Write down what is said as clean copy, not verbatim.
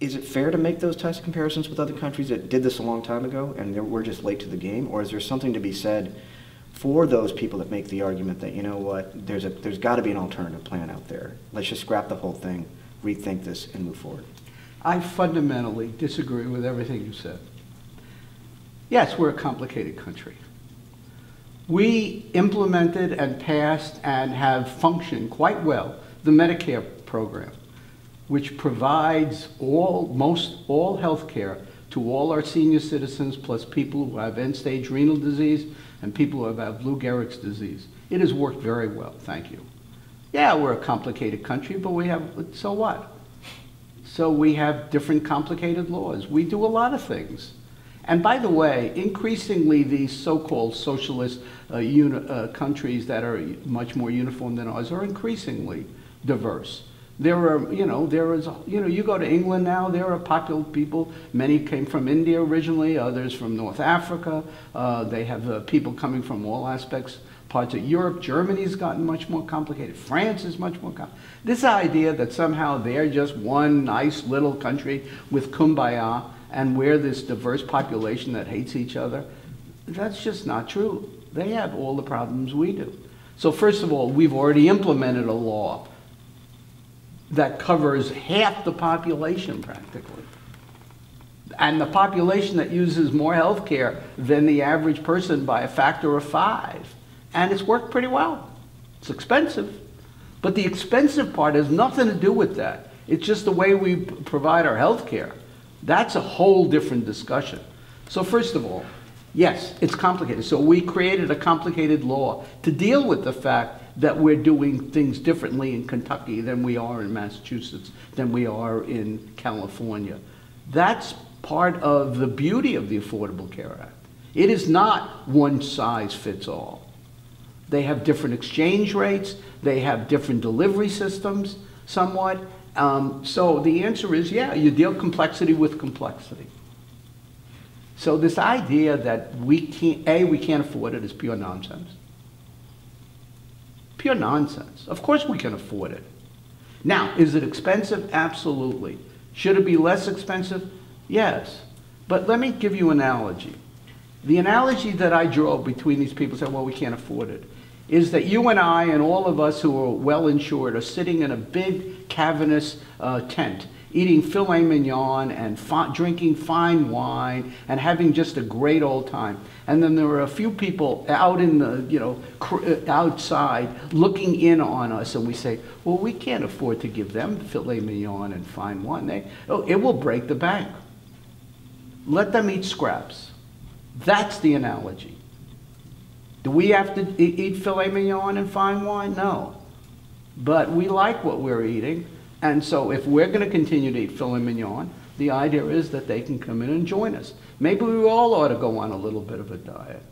is it fair to make those types of comparisons with other countries that did this a long time ago and we're just late to the game? Or is there something to be said for those people that make the argument that, you know what, there's got to be an alternative plan out there. Let's just scrap the whole thing, rethink this, and move forward? I fundamentally disagree with everything you said. Yes, we're a complicated country. We implemented and passed and have functioned quite well the Medicare program, which provides most all health care to all our senior citizens, plus people who have end-stage renal disease and people who have Lou Gehrig's disease. It has worked very well, thank you. Yeah, we're a complicated country, but we have, so what? So we have different complicated laws. We do a lot of things. And by the way, increasingly these so-called socialist countries that are much more uniform than ours are increasingly diverse. There are, you go to England now, there are popular people. Many came from India originally, others from North Africa. They have people coming from all aspects, parts of Europe. Germany's gotten much more complicated. France is much more complicated. This idea that somehow they're just one nice little country with kumbaya and we're this diverse population that hates each other, that's just not true. They have all the problems we do. So first of all, we've already implemented a law that covers half the population practically. And the population that uses more health care than the average person by a factor of 5. And it's worked pretty well. It's expensive. But the expensive part has nothing to do with that. It's just the way we provide our health care. That's a whole different discussion. So first of all, yes, it's complicated. So we created a complicated law to deal with the fact that we're doing things differently in Kentucky than we are in Massachusetts, than we are in California. That's part of the beauty of the Affordable Care Act. It is not one size fits all. They have different exchange rates, they have different delivery systems somewhat. So the answer is, yeah, you deal complexity with complexity. So this idea that we can't afford it is pure nonsense. Pure nonsense. Of course we can afford it. Now, is it expensive? Absolutely. Should it be less expensive? Yes. But let me give you an analogy. The analogy that I draw between these people who say, well, we can't afford it, is that you and I and all of us who are well insured are sitting in a big cavernous tent, eating filet mignon and drinking fine wine and having just a great old time. And then there are a few people out in the, outside looking in on us, and we say, well, we can't afford to give them filet mignon and fine wine. It will break the bank. Let them eat scraps. That's the analogy. Do we have to eat filet mignon and fine wine? No. But we like what we're eating. And so if we're going to continue to eat filet mignon, the idea is that they can come in and join us. Maybe we all ought to go on a little bit of a diet.